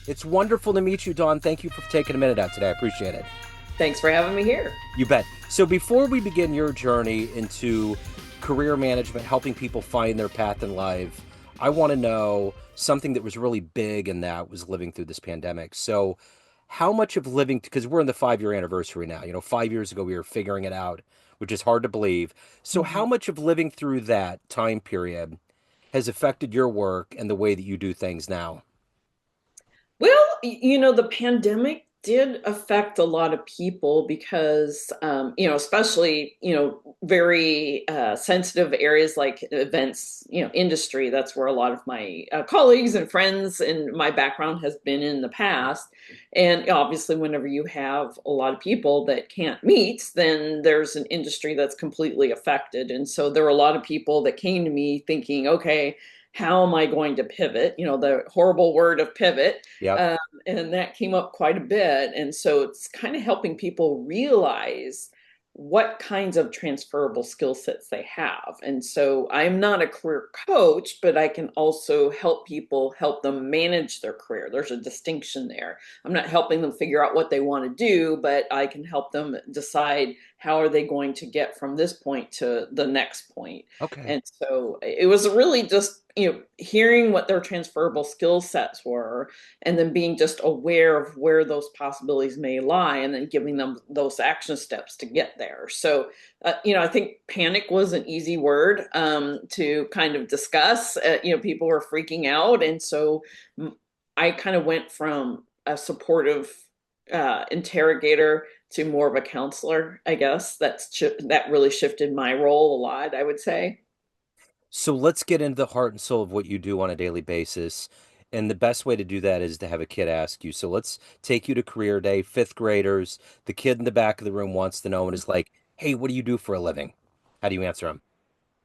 It's wonderful to meet you, Dawn. Thank you for taking a minute out today. I appreciate it. Thanks for having me here. You bet. So, before we begin your journey into career management, helping people find their path in life, I want to know something that was really big in that was living through this pandemic. So, how much of living, because we're in the 5 year anniversary now, 5 years ago we were figuring it out, which is hard to believe. So, how Mhm. much of living through that time period has affected your work and the way that you do things now? Well, the pandemic did affect a lot of people because, especially, very sensitive areas like events, industry. That's where a lot of my colleagues and friends and my background has been in the past. And obviously, whenever you have a lot of people that can't meet, then there's an industry that's completely affected. And so there were a lot of people that came to me thinking, okay, how am I going to pivot? The horrible word of pivot. Yep. Um, and that came up quite a bit. And so it's kind of helping people realize what kinds of transferable skill sets they have. And so I'm not a career coach, but I can also help people help them manage their career. There's a distinction there. I'm not helping them figure out what they want to do, but I can help them decide how are they going to get from this point to the next point. Okay. And so it was really just, hearing what their transferable skill sets were and then being just aware of where those possibilities may lie and then giving them those action steps to get there. So, I think panic was an easy word to kind of discuss. People were freaking out. And so I kind of went from a supportive interrogator to more of a counselor, I guess. That really shifted my role a lot, I would say. So let's get into the heart and soul of what you do on a daily basis. And the best way to do that is to have a kid ask you. So let's take you to career day, fifth graders. The kid in the back of the room wants to know and is like, hey, what do you do for a living? How do you answer him?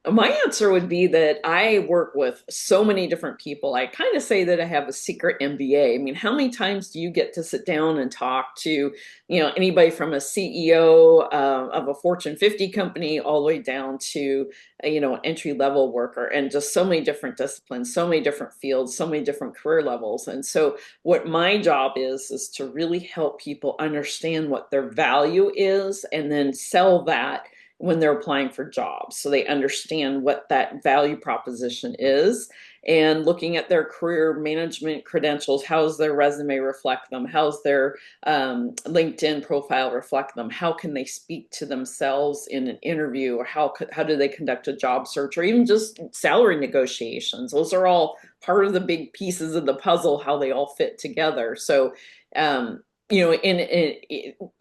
My answer would be that I work with so many different people. I kind of say that I have a secret MBA. I mean, how many times do you get to sit down and talk to, anybody from a CEO of a Fortune 50 company all the way down to, an entry level worker and just so many different disciplines, so many different fields, so many different career levels. And so what my job is to really help people understand what their value is and then sell that when they're applying for jobs. So they understand what that value proposition is and looking at their career management credentials. How's their resume reflect them? How's their LinkedIn profile reflect them? How can they speak to themselves in an interview? Or how do they conduct a job search or even just salary negotiations? Those are all part of the big pieces of the puzzle, how they all fit together. So,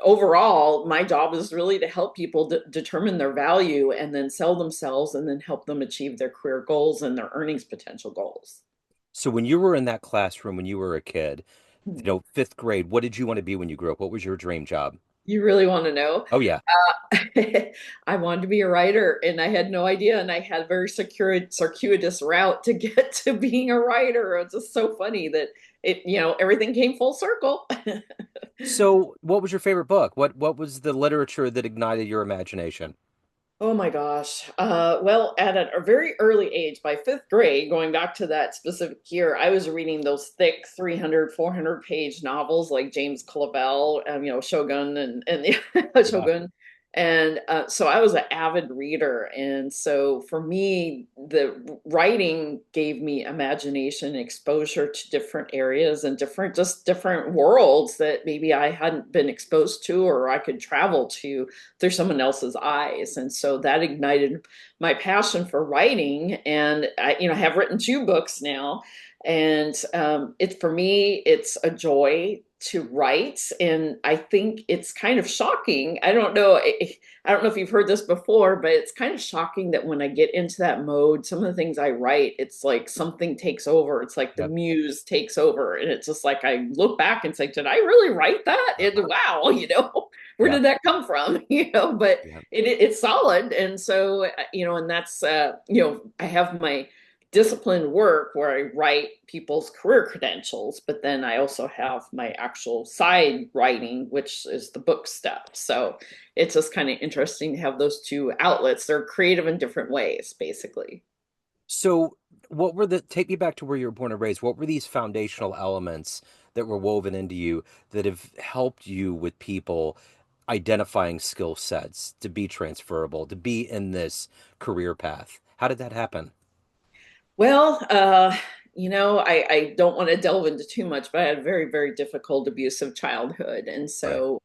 overall, my job is really to help people determine their value and then sell themselves and then help them achieve their career goals and their earnings potential goals. So when you were in that classroom when you were a kid, fifth grade, what did you want to be when you grew up? What was your dream job? You really want to know? Oh, yeah. I wanted to be a writer and I had no idea. And I had a very circuitous route to get to being a writer. It's just so funny that everything came full circle. So what was your favorite book? What was the literature that ignited your imagination? Oh my gosh. Well, at a very early age, by fifth grade, going back to that specific year, I was reading those thick 300, 400-page novels like James Clavell, Shogun and Yeah. Shogun. And so I was an avid reader. And so for me, the writing gave me imagination, exposure to different areas and just different worlds that maybe I hadn't been exposed to or I could travel to through someone else's eyes. And so that ignited my passion for writing. And I have written two books now. And it's for me, it's a joy to write. And I think it's kind of shocking. I don't know if you've heard this before, but it's kind of shocking that when I get into that mode, some of the things I write, it's like something takes over. It's like the Yep. muse takes over. And it's just like I look back and say, did I really write that? And wow, where Yeah. did that come from? But Yeah. it's solid. And so, and that's, I have my disciplined work where I write people's career credentials, but then I also have my actual side writing, which is the book stuff. So it's just kind of interesting to have those two outlets. They're creative in different ways, basically. So, take me back to where you were born and raised. What were these foundational elements that were woven into you that have helped you with people identifying skill sets to be transferable, to be in this career path? How did that happen? Well, I don't want to delve into too much, but I had a very, very difficult, abusive childhood. And Right. so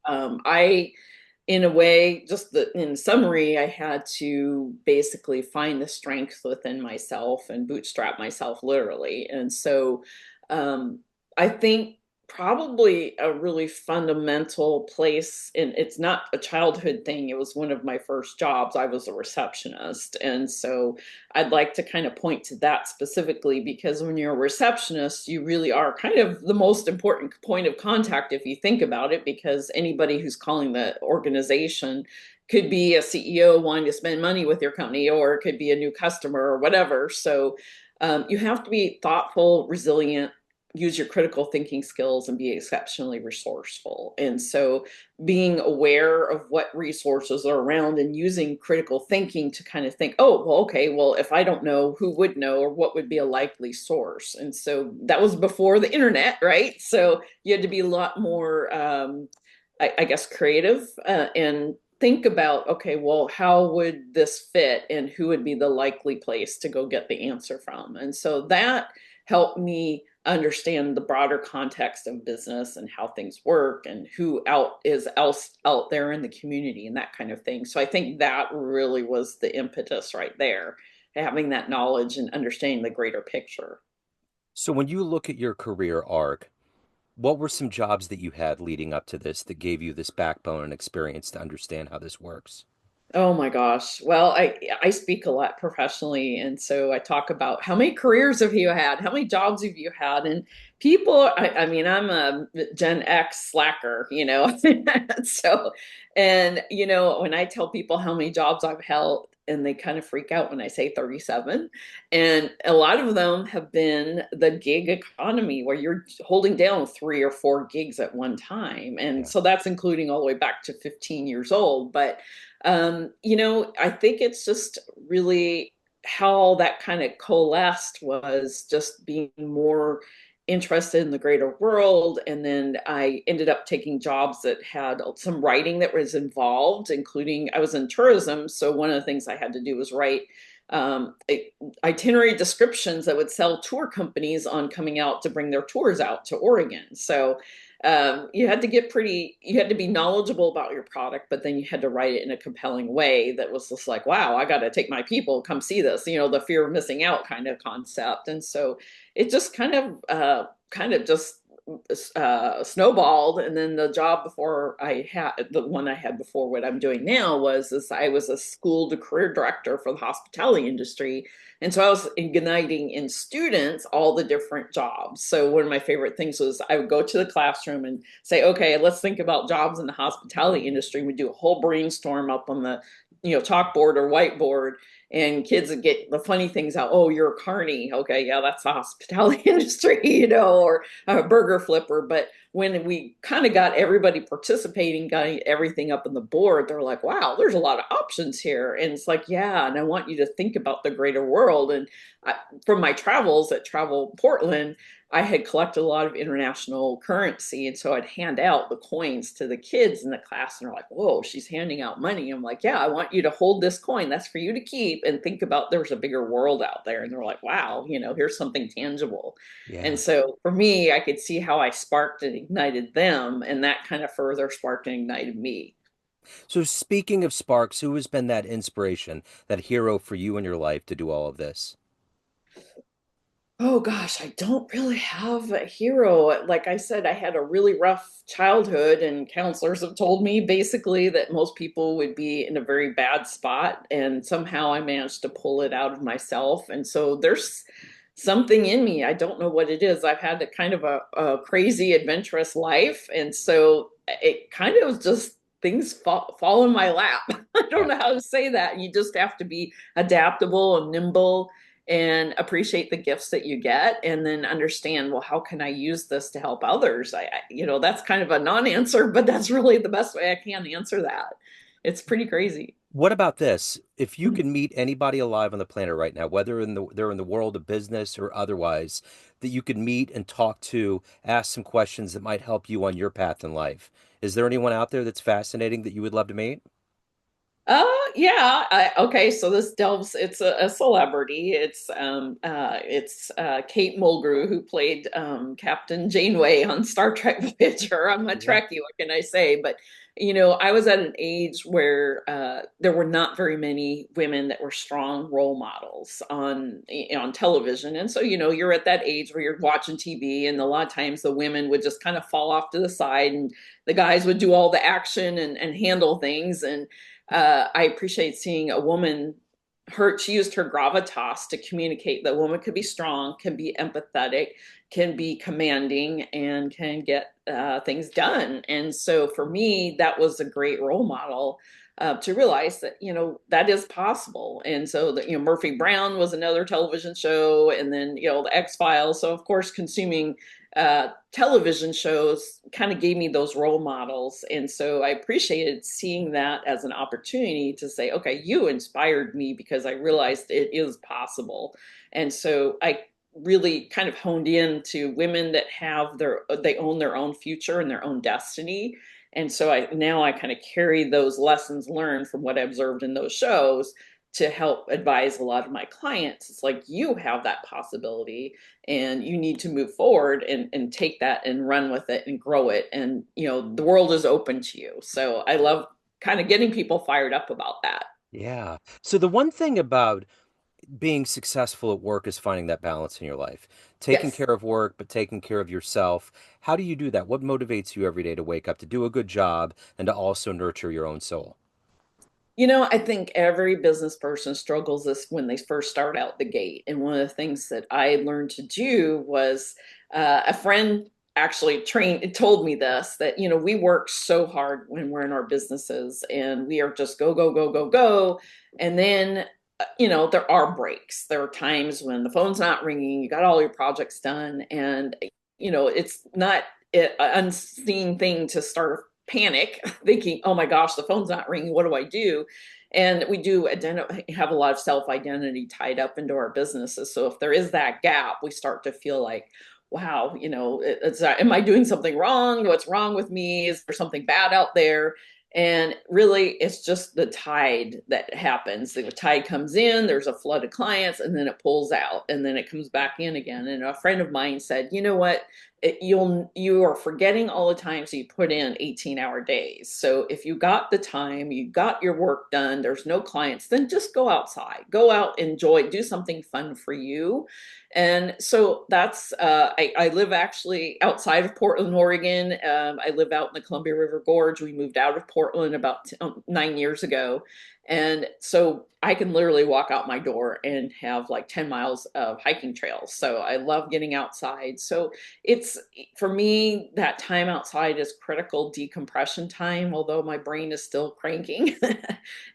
in a way, in summary, I had to basically find the strength within myself and bootstrap myself literally. And so um, I think probably a really fundamental place, and it's not a childhood thing, it was one of my first jobs. I was a receptionist. And so I'd like to kind of point to that specifically because when you're a receptionist, you really are kind of the most important point of contact if you think about it, because anybody who's calling the organization could be a CEO wanting to spend money with your company, or it could be a new customer or whatever. So you have to be thoughtful, resilient, use your critical thinking skills, and be exceptionally resourceful. And so being aware of what resources are around and using critical thinking to kind of think, oh, well, okay, well, if I don't know, who would know, or what would be a likely source? And so that was before the internet, right? So you had to be a lot more, I guess, creative and think about, okay, well, how would this fit and who would be the likely place to go get the answer from? And so that helped me understand the broader context of business and how things work and who else out there in the community and that kind of thing. So I think that really was the impetus right there, having that knowledge and understanding the greater picture. So when you look at your career arc, what were some jobs that you had leading up to this that gave you this backbone and experience to understand how this works? Oh my gosh. Well, I speak a lot professionally, and so I talk about how many careers have you had? How many jobs have you had? And people, I mean, I'm a Gen X slacker, So, and when I tell people how many jobs I've held, and they kind of freak out when I say 37, and a lot of them have been the gig economy where you're holding down 3 or 4 gigs at one time. And Yeah. so that's including all the way back to 15 years old. But I think it's just really how that kind of coalesced was just being more interested in the greater world. And then I ended up taking jobs that had some writing that was involved, including I was in tourism. So one of the things I had to do was write um, itinerary descriptions that would sell tour companies on coming out to bring their tours out to Oregon. So you had to be knowledgeable about your product, but then you had to write it in a compelling way that was just like, wow, I got to take my people, come see this, the fear of missing out kind of concept. And so it just kind of just snowballed. And then the job before the one I had before what I'm doing now was I was a school to career director for the hospitality industry. And so I was igniting in students all the different jobs. So one of my favorite things was I would go to the classroom and say, okay, let's think about jobs in the hospitality industry. We do a whole brainstorm up on the chalkboard or whiteboard, and kids would get the funny things out. Oh, you're a carny. Okay, yeah, that's the hospitality industry, or a burger flipper. But when we kind of got everybody participating, got everything up on the board, they're like, wow, there's a lot of options here. And it's like, yeah, and I want you to think about the greater world. And from my travels at Travel Portland, I had collected a lot of international currency. And so I'd hand out the coins to the kids in the class, and they're like, whoa, she's handing out money. I'm like, yeah, I want you to hold this coin. That's for you to keep and think about there's a bigger world out there. And they're like, wow, here's something tangible. And Yeah. so for me, I could see how I sparked and ignited them, and that kind of further sparked and ignited me. So speaking of sparks, who has been that inspiration, that hero for you in your life to do all of this? Oh gosh, I don't really have a hero. Like I said, I had a really rough childhood, and counselors have told me basically that most people would be in a very bad spot, and somehow I managed to pull it out of myself. And so there's something in me. I don't know what it is. I've had a kind of a crazy, adventurous life, and so it kind of just things fall in my lap. I don't Yeah. know how to say that. You just have to be adaptable and nimble and appreciate the gifts that you get, and then understand, well, how can I use this to help others? That's kind of a non-answer, but that's really the best way I can answer that. It's pretty crazy. What about this? If you could meet anybody alive on the planet right now, whether they're in the world of business or otherwise, that you could meet and talk to, ask some questions that might help you on your path in life. Is there anyone out there that's fascinating that you would love to meet? Yeah. Okay. So this delves. It's a celebrity. It's Kate Mulgrew who played Captain Janeway on Star Trek Voyager. I'm a Yeah. Trekkie. What can I say? But I was at an age where there were not very many women that were strong role models on television, and so you're at that age where you're watching TV, and a lot of times the women would just kind of fall off to the side, and the guys would do all the action and handle things and I appreciate seeing a woman. She used her gravitas to communicate that a woman could be strong, can be empathetic, can be commanding, and can get things done. And so for me, that was a great role model to realize that that is possible. And so that Murphy Brown was another television show, and then the X Files. So of course, consuming television shows kind of gave me those role models. And so I appreciated seeing that as an opportunity to say, okay, you inspired me because I realized it is possible. And so I really kind of honed in to women that they own their own future and their own destiny. And so I kind of carry those lessons learned from what I observed in those shows to help advise a lot of my clients. It's like you have that possibility and you need to move forward and take that and run with it and grow it. And the world is open to you. So I love kind of getting people fired up about that. Yeah. So the one thing about being successful at work is finding that balance in your life, taking Yes. care of work, but taking care of yourself. How do you do that? What motivates you every day to wake up, to do a good job, and to also nurture your own soul? I think every business person struggles this when they first start out the gate. And one of the things that I learned to do was a friend actually told me this that, we work so hard when we're in our businesses and we are just go, go, go, go, go. And then, there are breaks. There are times when the phone's not ringing, you got all your projects done. And, it's not an unseen thing to start panic thinking, oh my gosh, the phone's not ringing, what do I do? And we do have a lot of self-identity tied up into our businesses, so if there is that gap we start to feel like, wow, am I doing something wrong? What's wrong with me? Is there something bad out there? And really it's just the tide that happens. The tide comes in, there's a flood of clients, and then it pulls out and then it comes back in again. And a friend of mine said, you know what, you are forgetting all the times you put in 18-hour days. So if you got the time, you got your work done, there's no clients, then just go outside, go out, enjoy, do something fun for you. And so that's I live actually outside of Portland, Oregon. I live out in the Columbia River Gorge. We moved out of Portland about 9 years ago. And so I can literally walk out my door and have like 10 miles of hiking trails. So I love getting outside. So it's for me, that time outside is critical decompression time, although my brain is still cranking.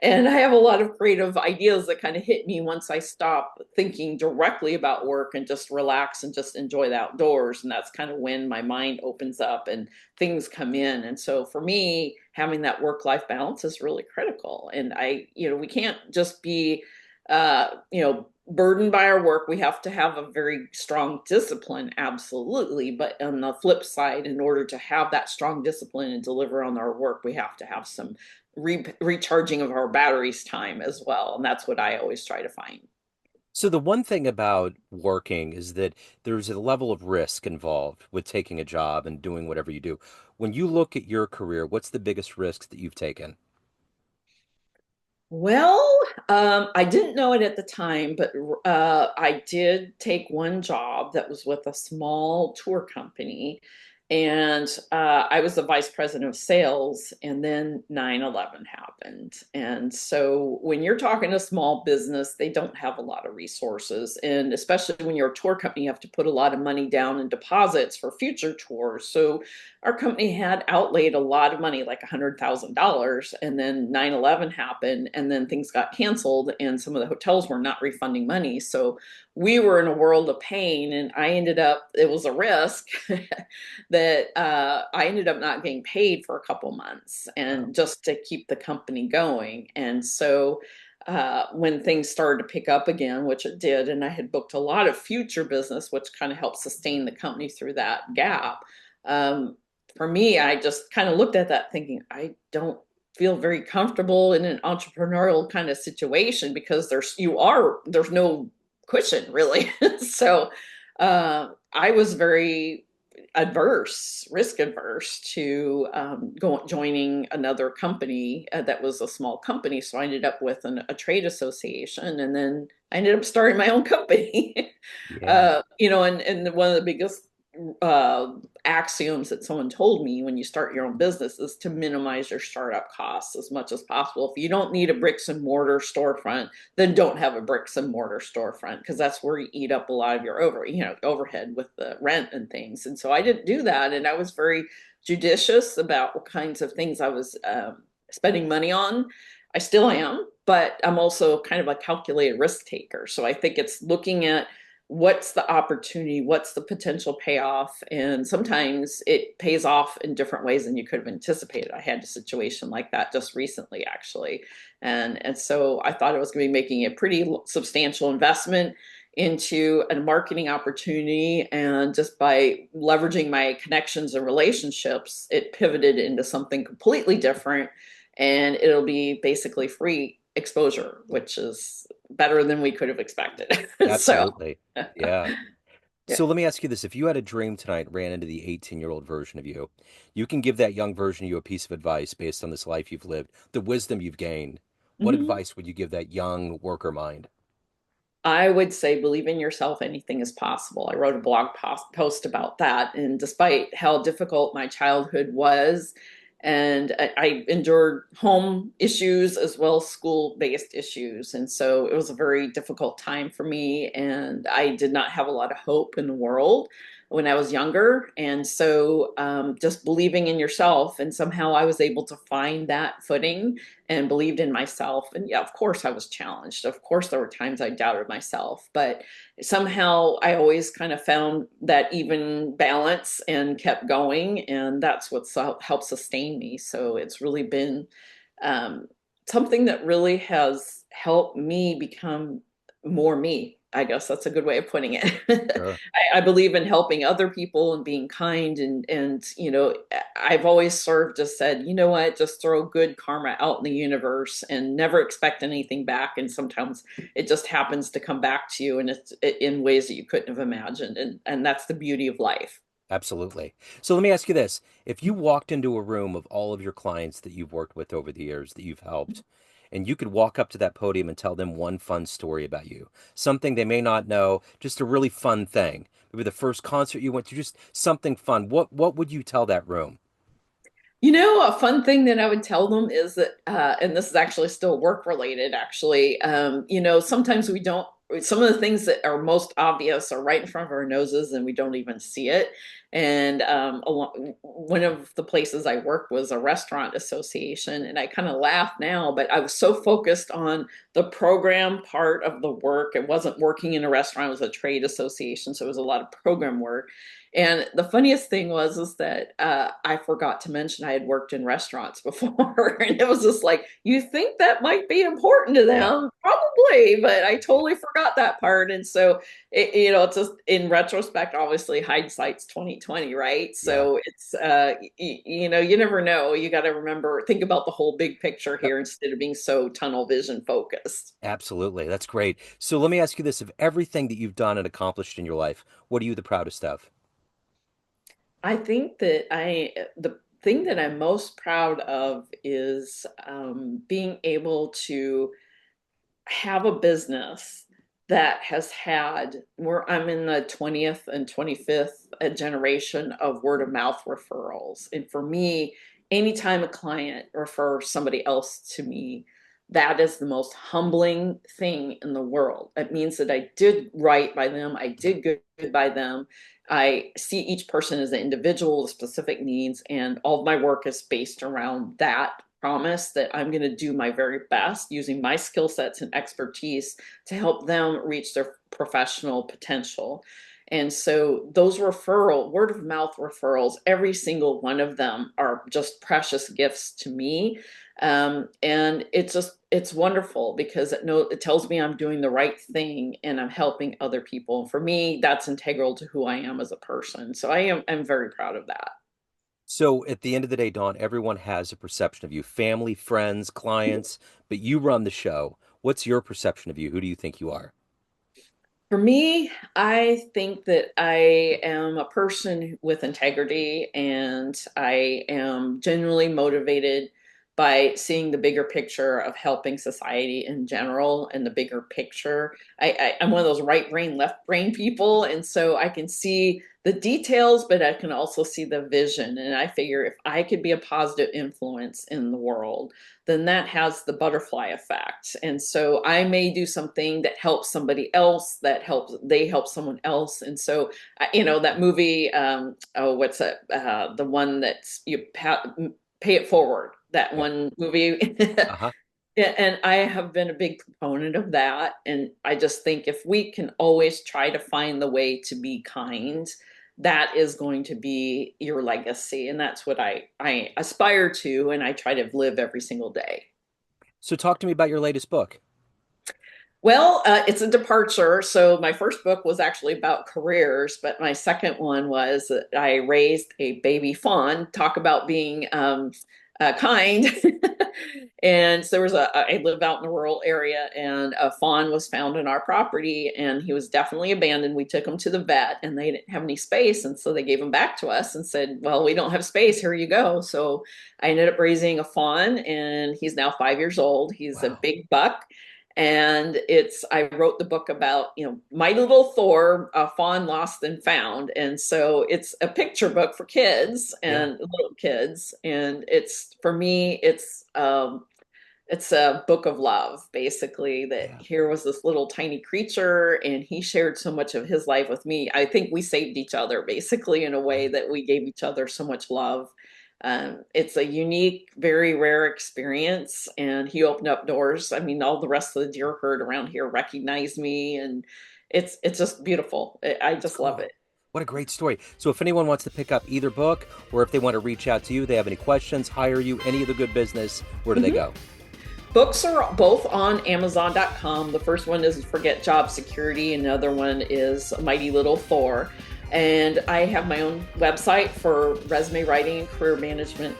And I have a lot of creative ideas that kind of hit me once I stop thinking directly about work and just relax and just enjoy the outdoors. And that's kind of when my mind opens up and things come in. And so for me, having that work-life balance is really critical. And we can't just be burdened by our work. We have to have a very strong discipline, absolutely. But on the flip side, in order to have that strong discipline and deliver on our work, we have to have some recharging of our batteries time as well. And that's what I always try to find. So the one thing about working is that there's a level of risk involved with taking a job and doing whatever you do. When you look at your career, what's the biggest risks that you've taken? Well, I didn't know it at the time, but I did take one job that was with a small tour company. And I was the vice president of sales, and then 9/11 happened. And so when you're talking a small business, they don't have a lot of resources. And especially when you're a tour company, you have to put a lot of money down in deposits for future tours. So our company had outlaid a lot of money, like $100,000, and then 9/11 happened, and then things got canceled, and some of the hotels were not refunding money. So we were in a world of pain, and I ended up, it was a risk that that I ended up not getting paid for a couple months, Wow. and just to keep the company going. And so when things started to pick up again, which it did, and I had booked a lot of future business, which kind of helped sustain the company through that gap. Um, for me, I just kind of looked at that thinking, I don't feel very comfortable in an entrepreneurial kind of situation, because there's no cushion really. So I was very risk adverse to joining another company that was a small company. So I ended up with a trade association, and then I ended up starting my own company. Yeah. And one of the biggest uh, axioms that someone told me when you start your own business is to minimize your startup costs as much as possible. If you don't need a bricks and mortar storefront, then don't have a bricks and mortar storefront, because that's where you eat up a lot of your overhead with the rent and things. And so I didn't do that, and I was very judicious about what kinds of things I was spending money on. I still am, but I'm also kind of a calculated risk taker. So I think it's looking at what's the opportunity, what's the potential payoff, and sometimes it pays off in different ways than you could have anticipated. I had a situation like that just recently, actually. And so I thought I was going to be making a pretty substantial investment into a marketing opportunity, and just by leveraging my connections and relationships, it pivoted into something completely different, and it'll be basically free exposure, which is better than we could have expected. So, Absolutely. Yeah. yeah. So let me ask you this. If you had a dream tonight, ran into the 18-year-old version of you, you can give that young version of you a piece of advice based on this life you've lived, the wisdom you've gained. What Mhm. advice would you give that young worker mind? I would say believe in yourself, anything is possible. I wrote a blog post about that. And despite how difficult my childhood was, and I endured home issues as well as school-based issues. And so it was a very difficult time for me. And I did not have a lot of hope in the world when I was younger. And so just believing in yourself. And somehow I was able to find that footing and believed in myself. And yeah, of course I was challenged. Of course there were times I doubted myself, but somehow I always kind of found that even balance and kept going. And that's what's helped sustain me. So it's really been um, something that really has helped me become more me. I guess that's a good way of putting it. Sure. I believe in helping other people and being kind, and I've always sort of just said, you know what, just throw good karma out in the universe and never expect anything back. And sometimes it just happens to come back to you, and it's in ways that you couldn't have imagined. And that's the beauty of life. Absolutely. So let me ask you this. If you walked into a room of all of your clients that you've worked with over the years that you've helped, and you could walk up to that podium and tell them one fun story about you, something they may not know, just a really fun thing. Maybe the first concert you went to, just something fun. What would you tell that room? A fun thing that I would tell them is that, and this is actually still work related, actually, sometimes some of the things that are most obvious are right in front of our noses and we don't even see it. And one of the places I worked was a restaurant association, and I kind of laugh now, but I was so focused on the program part of the work. It wasn't working in a restaurant, it was a trade association, so it was a lot of program work. And the funniest thing was is that I forgot to mention I had worked in restaurants before, and it was just like, you think that might be important to Yeah. them, probably, but I totally forgot that part. And so it's just in retrospect, obviously hindsight's 2020, right? Yeah. So it's you never know. You got to think about the whole big picture Yep. here instead of being so tunnel vision focused. Absolutely. That's great. So let me ask you this. Of everything that you've done and accomplished in your life, what are you the proudest of? I think that the thing that I'm most proud of is being able to have a business that has had where I'm in the 20th and 25th generation of word of mouth referrals. And for me, anytime a client refers somebody else to me, that is the most humbling thing in the world. It means that I did right by them, I did good by them. I see each person as an individual with specific needs, and all of my work is based around that promise that I'm going to do my very best using my skill sets and expertise to help them reach their professional potential. And so those word of mouth referrals, every single one of them are just precious gifts to me. And it's wonderful because it tells me I'm doing the right thing and I'm helping other people. For me, that's integral to who I am as a person. So I'm very proud of that. So at the end of the day, Dawn, everyone has a perception of you, family, friends, clients, but you run the show. What's your perception of you? Who do you think you are? For me, I think that I am a person with integrity and I am genuinely motivated by seeing the bigger picture of helping society in general and the bigger picture. I'm one of those right brain, left brain people. And so I can see the details, but I can also see the vision. And I figure if I could be a positive influence in the world, then that has the butterfly effect. And so I may do something that helps somebody else, they help someone else. And so, that movie, oh, what's it? The one that's pay it forward, that Yep. one movie. Uh-huh. And I have been a big proponent of that. And I just think if we can always try to find the way to be kind, that is going to be your legacy. And that's what I aspire to. And I try to live every single day. So talk to me about your latest book. Well, it's a departure. So my first book was actually about careers, but my second one was that I raised a baby fawn. Talk about being kind. And so I live out in a rural area, and a fawn was found in our property, and he was definitely abandoned. We took him to the vet, and they didn't have any space, and so they gave him back to us and said, "Well, we don't have space. Here you go." So I ended up raising a fawn, and he's now 5 years old. He's a Wow. big buck. And I wrote the book about, my little Thor, a fawn lost and found. And so it's a picture book for kids Yeah. and little kids. And for me, it's a book of love, basically, that Yeah. here was this little tiny creature and he shared so much of his life with me. I think we saved each other, basically, in a way Right. that we gave each other so much love. It's a unique, very rare experience, and he opened up doors. I mean, all the rest of the deer herd around here recognized me, and it's just beautiful. I That's just love cool. it. What a great story. So if anyone wants to pick up either book or if they want to reach out to you, they have any questions, hire you, any of the good business, where do they Mhm. go? Books are both on Amazon.com. The first one is Forget Job Security, and the other one is Mighty Little Thor. And I have my own website for resume writing and career management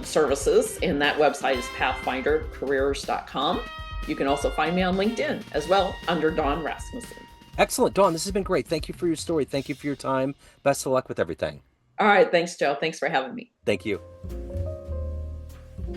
services, and that website is pathfindercareers.com. You can also find me on LinkedIn as well under Dawn Rasmussen. Excellent. Dawn, this has been great. Thank you for your story. Thank you for your time. Best of luck with everything. All right, thanks, Joe. Thanks for having me. Thank you.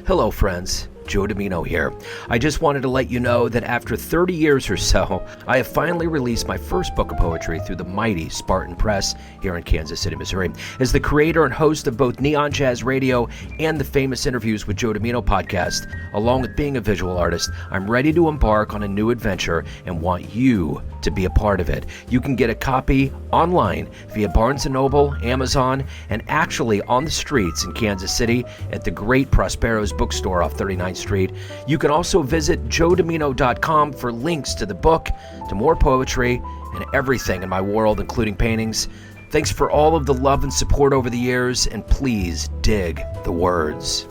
Hello, friends. Joe Dimino here. I just wanted to let you know that after 30 years or so, I have finally released my first book of poetry through the mighty Spartan Press here in Kansas City, Missouri. As the creator and host of both Neon Jazz Radio and the Famous Interviews with Joe Dimino podcast, along with being a visual artist, I'm ready to embark on a new adventure and want you to be a part of it. You can get a copy online via Barnes & Noble, Amazon, and actually on the streets in Kansas City at the great Prospero's bookstore off 39th Street. You can also visit joedimino.com for links to the book, to more poetry, and everything in my world, including paintings. Thanks for all of the love and support over the years, and please dig the words.